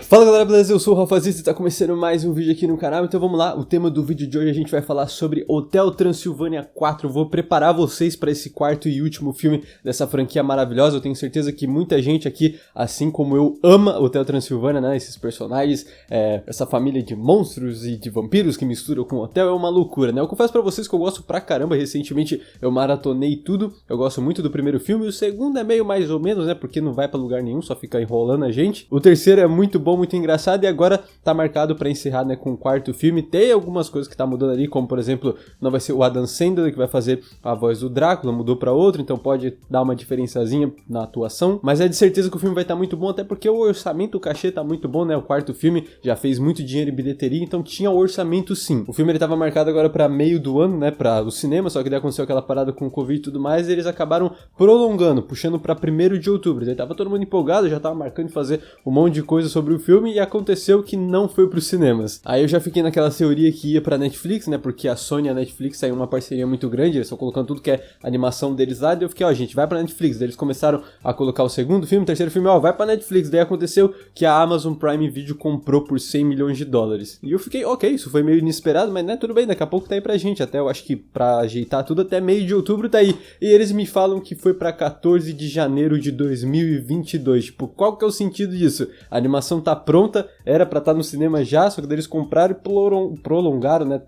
Fala galera, beleza? Eu sou o Rafazista e está começando mais um vídeo aqui no canal, então vamos lá. O tema do vídeo de hoje a gente vai falar sobre Hotel Transilvânia 4. Vou preparar vocês para esse quarto e último filme dessa franquia maravilhosa. Eu tenho certeza que muita gente aqui, assim como eu, ama Hotel Transilvânia, né? Esses personagens, essa família de monstros e de vampiros que misturam com hotel é uma loucura, né? Eu confesso pra vocês que eu gosto pra caramba. Recentemente eu maratonei tudo. Eu gosto muito do primeiro filme. O segundo é meio mais ou menos, né? Porque não vai pra lugar nenhum, só fica enrolando a gente. O terceiro é muito bom, muito engraçado, e agora tá marcado pra encerrar, né, com o quarto filme. Tem algumas coisas que tá mudando ali, como por exemplo, não vai ser o Adam Sandler que vai fazer a voz do Drácula, mudou pra outro, então pode dar uma diferençazinha na atuação, mas é de certeza que o filme vai estar muito bom, até porque o orçamento, o cachê tá muito bom, né, o quarto filme já fez muito dinheiro em bilheteria, então tinha orçamento sim. O filme ele tava marcado agora pra meio do ano, né, pra o cinema, só que daí aconteceu aquela parada com o Covid e tudo mais, e eles acabaram prolongando, puxando pra 1º de outubro, daí tava todo mundo empolgado, já tava marcando de fazer um monte de coisa sobre o filme, e aconteceu que não foi pros cinemas. Aí eu já fiquei naquela teoria que ia pra Netflix, né, porque a Sony e a Netflix saíram uma parceria muito grande, eles estão colocando tudo que é animação deles lá, e eu fiquei, ó, gente, vai pra Netflix. Daí eles começaram a colocar o segundo filme, o terceiro filme, ó, vai pra Netflix. Daí aconteceu que a Amazon Prime Video comprou por $100 milhões. E eu fiquei, ok, isso foi meio inesperado, mas né, tudo bem, daqui a pouco tá aí pra gente, até eu acho que pra ajeitar tudo, até meio de outubro tá aí. E eles me falam que foi pra 14 de janeiro de 2022, tipo, qual que é o sentido disso? A animação tá pronta, era pra estar no cinema já, só que eles compraram e prolongaram, né,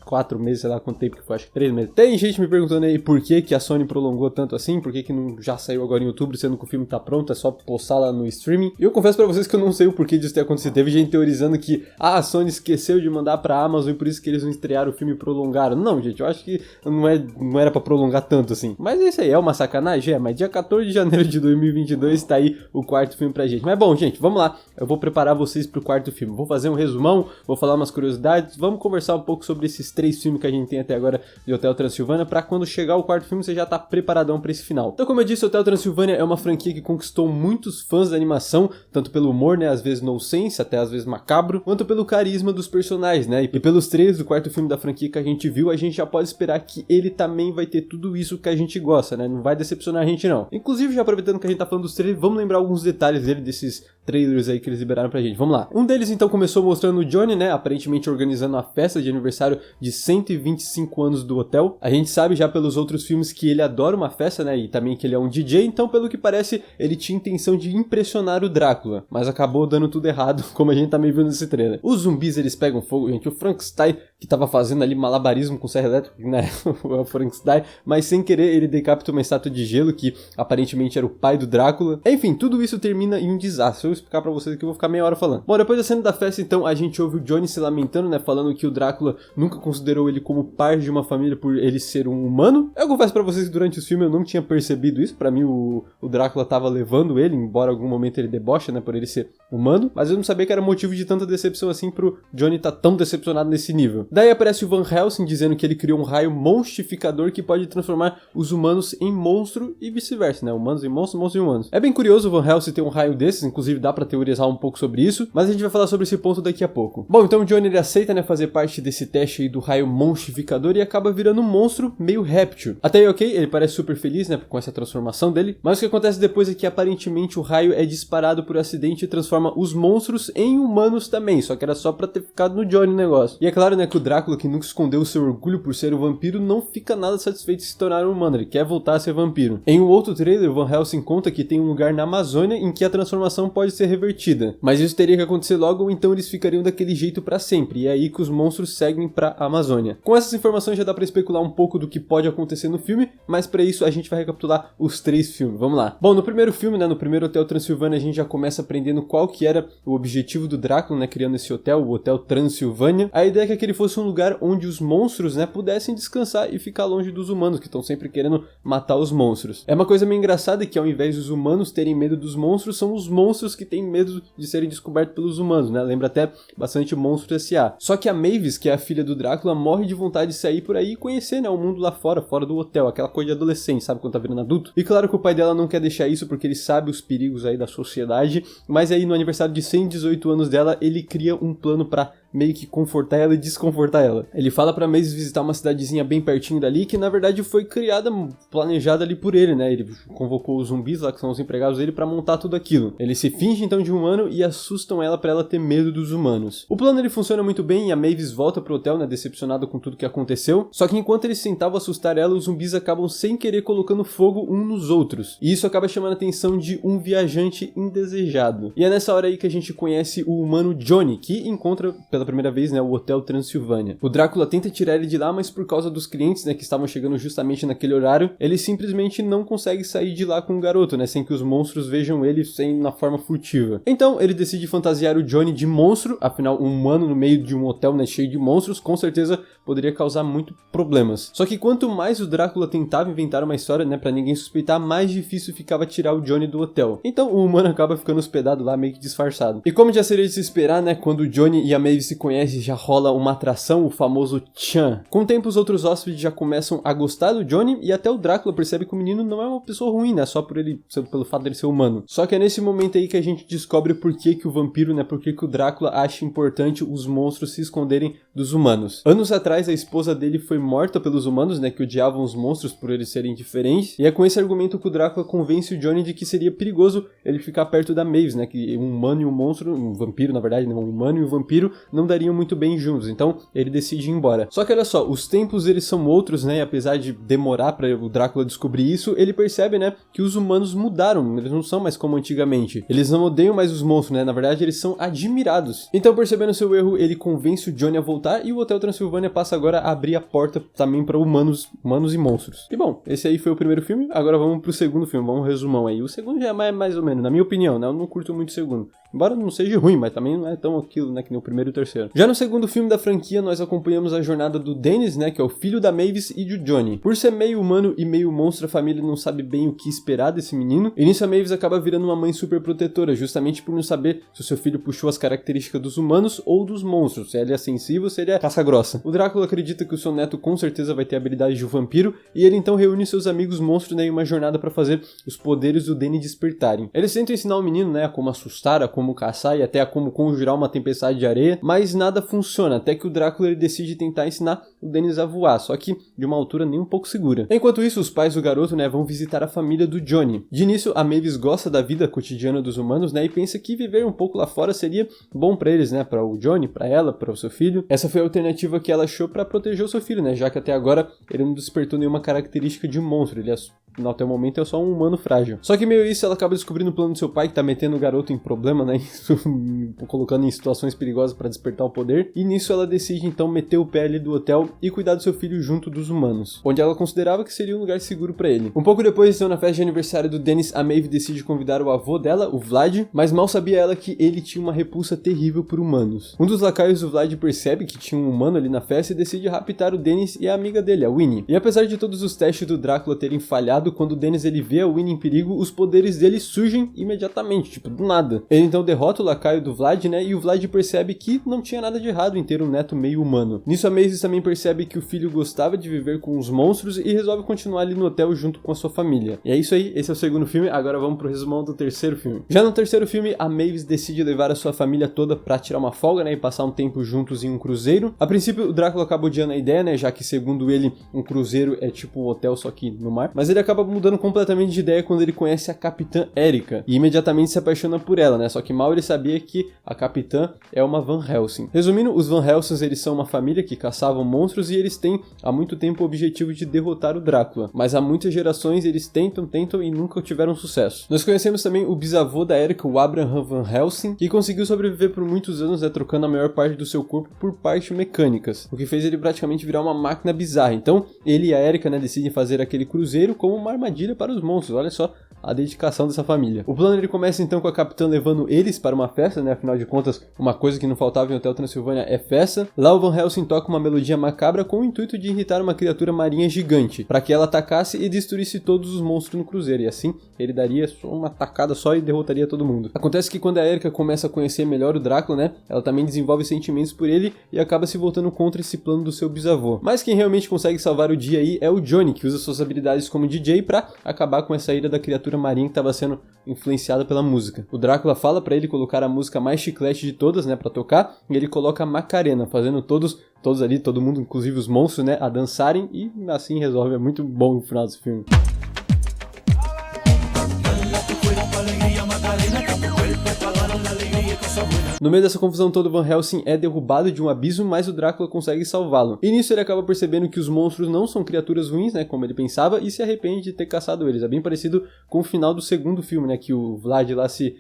4 meses, sei lá quanto tempo que foi, acho que 3 meses. Tem gente me perguntando aí por que a Sony prolongou tanto assim, por que não já saiu agora em outubro, sendo que o filme tá pronto, é só postar lá no streaming. E eu confesso pra vocês que eu não sei o porquê disso ter acontecido. Teve gente teorizando que, a Sony esqueceu de mandar pra Amazon e por isso que eles não estrearam o filme e prolongaram. Não, gente, eu acho que não era pra prolongar tanto assim. Mas é isso aí, é uma sacanagem, mas dia 14 de janeiro de 2022 tá aí o quarto filme pra gente. Mas bom, gente, vamos lá, eu vou preparar vocês pro quarto filme. Vou fazer um resumão, vou falar umas curiosidades, vamos conversar um pouco sobre esses 3 filmes que a gente tem até agora de Hotel Transilvânia, pra quando chegar o quarto filme você já tá preparadão pra esse final. Então, como eu disse, Hotel Transilvânia é uma franquia que conquistou muitos fãs da animação, tanto pelo humor, né, às vezes nonsense, até às vezes macabro, quanto pelo carisma dos personagens, né, e pelos trailers do quarto filme da franquia que a gente viu, a gente já pode esperar que ele também vai ter tudo isso que a gente gosta, né, não vai decepcionar a gente não. Inclusive, já aproveitando que a gente tá falando dos trailers, vamos lembrar alguns detalhes dele, desses trailers aí que eles liberaram pra gente. Vamos lá. Um deles, então, começou mostrando o Johnny, né, aparentemente organizando a festa de aniversário de 125 anos do hotel. A gente sabe já pelos outros filmes que ele adora uma festa, né, e também que ele é um DJ, então, pelo que parece, ele tinha intenção de impressionar o Drácula, mas acabou dando tudo errado, como a gente também viu nesse trailer. Os zumbis, eles pegam fogo, gente. O Frankenstein, que tava fazendo ali malabarismo com serra elétrica, né, o Frankenstein, mas sem querer ele decapita uma estátua de gelo, que aparentemente era o pai do Drácula. Enfim, tudo isso termina em um desastre. Eu vou explicar pra vocês que eu vou ficar meia hora falando. Bom, depois da cena da festa, então, a gente ouve o Johnny se lamentando, né, falando que o Drácula nunca considerou ele como parte de uma família por ele ser um humano. Eu confesso pra vocês que durante o filme eu não tinha percebido isso. Pra mim o Drácula tava levando ele, embora em algum momento ele deboche, né, por ele ser humano, mas eu não sabia que era motivo de tanta decepção assim pro Johnny tá tão decepcionado nesse nível. Daí aparece o Van Helsing dizendo que ele criou um raio monstrificador que pode transformar os humanos em monstro e vice-versa, né, humanos em monstros, monstros em humanos. É bem curioso o Van Helsing ter um raio desses, inclusive dá pra teorizar um pouco sobre isso, mas a gente vai falar sobre esse ponto daqui a pouco. Bom, então o Johnny ele aceita, né, fazer parte desse teste aí do raio monstrificador e acaba virando um monstro meio réptil. Até aí, ok, ele parece super feliz, né, com essa transformação dele, mas o que acontece depois é que aparentemente o raio é disparado por acidente e transforma os monstros em humanos também, só que era só pra ter ficado no Johnny o negócio. E é claro, né, que o Drácula, que nunca escondeu o seu orgulho por ser um vampiro, não fica nada satisfeito de se tornar um humano, ele quer voltar a ser vampiro. Em um outro trailer, o Van Helsing conta que tem um lugar na Amazônia em que a transformação pode ser revertida, mas isso teria que acontecer logo ou então eles ficariam daquele jeito pra sempre, e é aí que os monstros seguem pra Amazônia. Com essas informações já dá pra especular um pouco do que pode acontecer no filme, mas pra isso a gente vai recapitular os 3 filmes, vamos lá. Bom, no primeiro filme, né, no primeiro Hotel Transilvânia, a gente já começa aprendendo qual que era o objetivo do Drácula, né, criando esse hotel, o Hotel Transilvânia. A ideia é que ele fosse um lugar onde os monstros, né, pudessem descansar e ficar longe dos humanos, que estão sempre querendo matar os monstros. É uma coisa meio engraçada que ao invés dos humanos terem medo dos monstros, são os monstros que têm medo de serem descobertos pelos humanos, né, lembra até bastante Monstro S.A. Só que a Mavis, que é a filha do Drácula, morre de vontade de sair por aí e conhecer, né, o mundo lá fora do hotel, aquela coisa de adolescente, sabe, quando tá virando adulto. E claro que o pai dela não quer deixar isso porque ele sabe os perigos aí da sociedade, mas aí no aniversário de 118 anos dela, ele cria um plano pra meio que confortar ela e desconfortar ela. Ele fala pra Mavis visitar uma cidadezinha bem pertinho dali, que na verdade foi criada, planejada ali por ele, né? Ele convocou os zumbis lá, que são os empregados dele, pra montar tudo aquilo. Ele se finge então de humano e assustam ela pra ela ter medo dos humanos. O plano ele funciona muito bem e a Mavis volta pro hotel, né, decepcionada com tudo que aconteceu. Só que enquanto eles tentavam assustar ela, os zumbis acabam sem querer colocando fogo um nos outros. E isso acaba chamando a atenção de um viajante indesejado. E é nessa hora aí que a gente conhece o humano Johnny, que encontra pela primeira vez, né, o Hotel Transilvânia. O Drácula tenta tirar ele de lá, mas por causa dos clientes, né, que estavam chegando justamente naquele horário, ele simplesmente não consegue sair de lá com o garoto, né, sem que os monstros vejam ele sem na forma furtiva. Então ele decide fantasiar o Johnny de monstro, afinal um humano no meio de um hotel, né, cheio de monstros, com certeza poderia causar muito problemas. Só que quanto mais o Drácula tentava inventar uma história, né, pra ninguém suspeitar, mais difícil ficava tirar o Johnny do hotel. Então o humano acaba ficando hospedado lá meio que disfarçado. E como já seria de se esperar, né, quando o Johnny e a Mavis se conhecem, já rola uma atração, o famoso tchan. Com o tempo os outros hóspedes já começam a gostar do Johnny e até o Drácula percebe que o menino não é uma pessoa ruim, né, só pelo fato dele ser humano. Só que é nesse momento aí que a gente descobre por que o vampiro, né, por que o Drácula acha importante os monstros se esconderem dos humanos. Anos atrás a esposa dele foi morta pelos humanos, né, que odiavam os monstros por eles serem diferentes, e é com esse argumento que o Drácula convence o Johnny de que seria perigoso ele ficar perto da Mavis, né, que um humano e um monstro, um vampiro na verdade, né, um humano e um vampiro não dariam muito bem juntos, então ele decide ir embora. Só que olha só, os tempos eles são outros, né, e apesar de demorar para o Drácula descobrir isso, ele percebe, né, que os humanos mudaram, eles não são mais como antigamente, eles não odeiam mais os monstros, né, na verdade eles são admirados. Então percebendo seu erro, ele convence o Johnny a voltar e o Hotel Transilvânia passa agora a abrir a porta também para humanos e monstros. E bom, esse aí foi o primeiro filme, agora vamos pro segundo filme, vamos um resumão aí. O segundo já é mais ou menos, na minha opinião, né, eu não curto muito o segundo. Embora não seja ruim, mas também não é tão aquilo, né, que nem o primeiro e o terceiro. Já no segundo filme da franquia, nós acompanhamos a jornada do Dennis, né, que é o filho da Mavis e do Johnny. Por ser meio humano e meio monstro, a família não sabe bem o que esperar desse menino. E nisso a Mavis acaba virando uma mãe super protetora, justamente por não saber se o seu filho puxou as características dos humanos ou dos monstros, se ele é sensível ou se ele é casca-grossa. O Drácula acredita que o seu neto com certeza vai ter a habilidade de um vampiro, e ele então reúne seus amigos monstros, né, em uma jornada para fazer os poderes do Danny despertarem. Eles tentam ensinar o menino, né, a como assustar, a como caçar e até a como conjurar uma tempestade de areia, mas nada funciona, até que o Drácula ele decide tentar ensinar o Dennis a voar, só que de uma altura nem um pouco segura. Enquanto isso, os pais do garoto, né, vão visitar a família do Johnny. De início, a Mavis gosta da vida cotidiana dos humanos, né, e pensa que viver um pouco lá fora seria bom pra eles, né, para o Johnny, pra ela, para o seu filho. Essa foi a alternativa que ela achou pra proteger o seu filho, né, já que até agora ele não despertou nenhuma característica de monstro, ele até o momento é só um humano frágil. Só que meio isso ela acaba descobrindo o plano do seu pai, que tá metendo o garoto em problema, né, colocando em situações perigosas pra despertar o poder, e nisso ela decide então meter o pé ali do hotel e cuidar do seu filho junto dos humanos, onde ela considerava que seria um lugar seguro pra ele. Um pouco depois, então, na festa de aniversário do Dennis, a Maeve decide convidar o avô dela, o Vlad, mas mal sabia ela que ele tinha uma repulsa terrível por humanos. Um dos lacaios do Vlad percebe que tinha um humano ali na festa e decide raptar o Dennis e a amiga dele, a Winnie. E apesar de todos os testes do Drácula terem falhado, quando o Dennis ele vê a Winnie em perigo, os poderes dele surgem imediatamente, tipo, do nada. Ele então derrota o lacaio do Vlad, né, e o Vlad percebe que não tinha nada de errado em ter um neto meio humano. Nisso a Mavis também percebe que o filho gostava de viver com os monstros e resolve continuar ali no hotel junto com a sua família. E é isso aí, esse é o segundo filme, agora vamos pro resumão do terceiro filme. Já no terceiro filme, a Mavis decide levar a sua família toda pra tirar uma folga, né, e passar um tempo juntos em um cruzeiro. A princípio, o Drácula acaba odiando a ideia, né, já que segundo ele, um cruzeiro é tipo um hotel só que no mar, mas ele acaba mudando completamente de ideia quando ele conhece a Capitã Erika e imediatamente se apaixona por ela, né, só que mal ele sabia que a Capitã é uma Van Helsing. Resumindo, os Van Helsings eles são uma família que caçavam monstros e eles têm há muito tempo o objetivo de derrotar o Drácula, mas há muitas gerações eles tentam e nunca tiveram sucesso. Nós conhecemos também o bisavô da Erika, o Abraham Van Helsing, que conseguiu sobreviver por muitos anos, né, trocando a maior parte do seu corpo por partes mecânicas, o que fez ele praticamente virar uma máquina bizarra. Então, ele e a Erika, né, decidem fazer aquele cruzeiro como uma armadilha para os monstros. Olha só a dedicação dessa família. O plano ele começa então com a Capitã levando eles para uma festa, né? Afinal de contas, uma coisa que não faltava em Hotel Transilvânia é festa. Lá o Van Helsing toca uma melodia macabra com o intuito de irritar uma criatura marinha gigante, para que ela atacasse e destruísse todos os monstros no cruzeiro, e assim ele daria só uma tacada só e derrotaria todo mundo. Acontece que quando a Erika começa a conhecer melhor o Drácula, né? Ela também desenvolve sentimentos por ele e acaba se voltando contra esse plano do seu bisavô. Mas quem realmente consegue salvar o dia aí é o Johnny, que usa suas habilidades como DJ para acabar com essa ira da criatura criatura marinha que estava sendo influenciada pela música. O Drácula fala pra ele colocar a música mais chiclete de todas, né, pra tocar, e ele coloca a Macarena, fazendo todos ali, todo mundo, inclusive os monstros, né, a dançarem, e assim resolve. É muito bom o final desse filme. No meio dessa confusão toda, Van Helsing é derrubado de um abismo, mas o Drácula consegue salvá-lo. E nisso ele acaba percebendo que os monstros não são criaturas ruins, né, como ele pensava, e se arrepende de ter caçado eles. É bem parecido com o final do segundo filme, né, que o Vlad lá se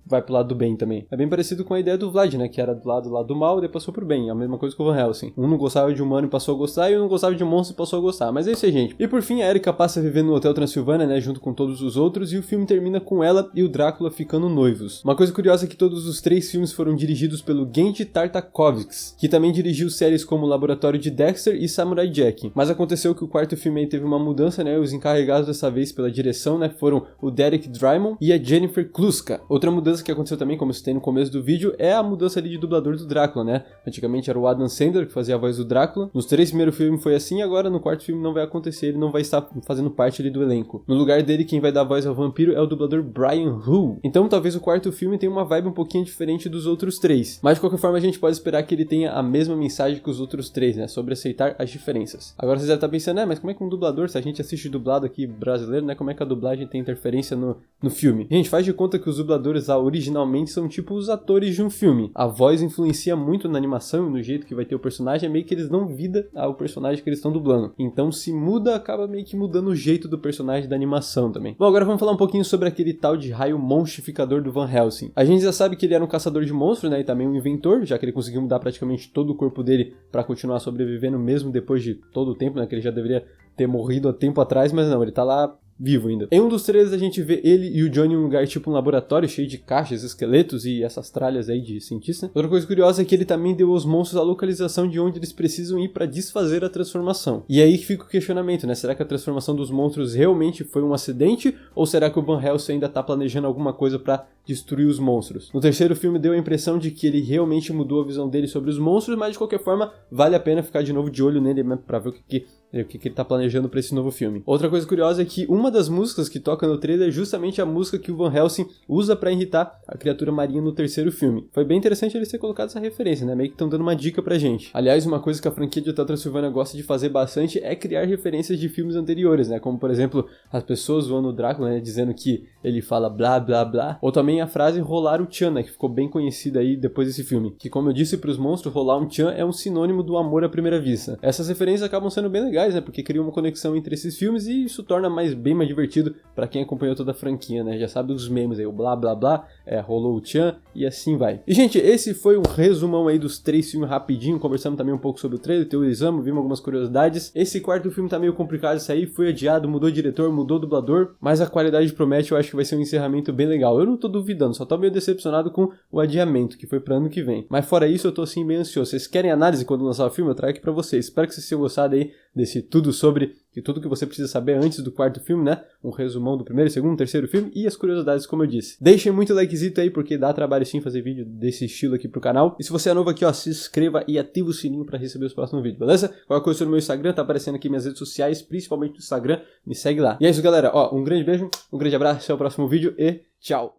vai pro lado do bem também. É bem parecido com a ideia do Vlad, né, que era do lado do mal e depois passou pro bem. É a mesma coisa que o Van Helsing. Um não gostava de humano e passou a gostar, e um não gostava de monstro e passou a gostar. Mas é isso aí, gente. E por fim, a Erika passa a viver no Hotel Transilvânia, né, junto com todos os outros, e o filme termina com ela e o Drácula ficando noivos. Uma coisa curiosa é que todos os 3 filmes foram dirigidos pelo Genji Tartakovsky, que também dirigiu séries como Laboratório de Dexter e Samurai Jack. Mas aconteceu que o quarto filme aí teve uma mudança, né, os encarregados dessa vez pela direção, né, foram o Derek Drymon e a Jennifer Kluska. Outra mudança que aconteceu também, como eu citei no começo do vídeo, é a mudança ali de dublador do Drácula, né? Antigamente era o Adam Sandler que fazia a voz do Drácula. Nos 3 primeiros filmes foi assim, agora no quarto filme não vai acontecer, ele não vai estar fazendo parte ali do elenco. No lugar dele, quem vai dar voz ao vampiro é o dublador Brian Hu. Então talvez o quarto filme tenha uma vibe um pouquinho diferente dos outros 3. Mas de qualquer forma a gente pode esperar que ele tenha a mesma mensagem que os outros 3, né? Sobre aceitar as diferenças. Agora vocês devem estar pensando, mas como é que um dublador, se a gente assiste dublado aqui brasileiro, né? Como é que a dublagem tem interferência no filme? Gente, faz de conta que os dubladores originalmente são tipo os atores de um filme. A voz influencia muito na animação e no jeito que vai ter o personagem, é meio que eles dão vida ao personagem que eles estão dublando. Então se muda, acaba meio que mudando o jeito do personagem da animação também. Bom, agora vamos falar um pouquinho sobre aquele tal de raio monstrificador do Van Helsing. A gente já sabe que ele era um caçador de monstros, né, e também um inventor, já que ele conseguiu mudar praticamente todo o corpo dele para continuar sobrevivendo mesmo depois de todo o tempo, né, que ele já deveria ter morrido há tempo atrás, mas não, ele tá lá vivo ainda. Em um dos trailers a gente vê ele e o Johnny em um lugar tipo um laboratório cheio de caixas, esqueletos e essas tralhas aí de cientista. Outra coisa curiosa é que ele também deu aos monstros a localização de onde eles precisam ir para desfazer a transformação. E aí que fica o questionamento, né? Será que a transformação dos monstros realmente foi um acidente? Ou será que o Van Helsing ainda tá planejando alguma coisa para destruir os monstros? No terceiro filme deu a impressão de que ele realmente mudou a visão dele sobre os monstros, mas de qualquer forma vale a pena ficar de novo de olho nele para ver o que ele tá planejando para esse novo filme. Outra coisa curiosa é que uma das músicas que toca no trailer é justamente a música que o Van Helsing usa para irritar a criatura marinha no terceiro filme. Foi bem interessante eles terem colocado essa referência, né? Meio que estão dando uma dica pra gente. Aliás, uma coisa que a franquia de Hotel Transilvânia gosta de fazer bastante é criar referências de filmes anteriores, né? Como, por exemplo, as pessoas zoando o Drácula, né? Dizendo que ele fala blá blá blá. Ou também a frase rolar o tchan, né? Que ficou bem conhecida aí depois desse filme. Que, como eu disse pros monstros, rolar um tchan é um sinônimo do amor à primeira vista. Essas referências acabam sendo bem legais, né? Porque criam uma conexão entre esses filmes e isso torna bem mais divertido pra quem acompanhou toda a franquia, né? Já sabe os memes aí, o blá blá blá, rolou o tchan e assim vai. E, gente, esse foi um resumão aí dos 3 filmes rapidinho, conversamos também um pouco sobre o trailer, teorizamos, vimos algumas curiosidades. Esse quarto filme tá meio complicado de sair, foi adiado, mudou diretor, mudou dublador, mas a qualidade promete, eu acho que vai ser um encerramento bem legal. Eu não tô duvidando, só tô meio decepcionado com o adiamento, que foi pra ano que vem. Mas fora isso, eu tô assim bem ansioso. Vocês querem análise quando lançar o filme? Eu trago aqui pra vocês. Espero que vocês tenham gostado aí desse tudo sobre e tudo que você precisa saber antes do quarto filme, né? Um resumão do primeiro, segundo, terceiro filme e as curiosidades, como eu disse. Deixem muito likezito aí, porque dá trabalho sim fazer vídeo desse estilo aqui pro canal. E se você é novo aqui, ó, se inscreva e ativa o sininho pra receber os próximos vídeos, beleza? Qualquer coisa no meu Instagram, tá aparecendo aqui minhas redes sociais, principalmente no Instagram, me segue lá. E é isso, galera, ó, um grande beijo, um grande abraço, até o próximo vídeo e tchau!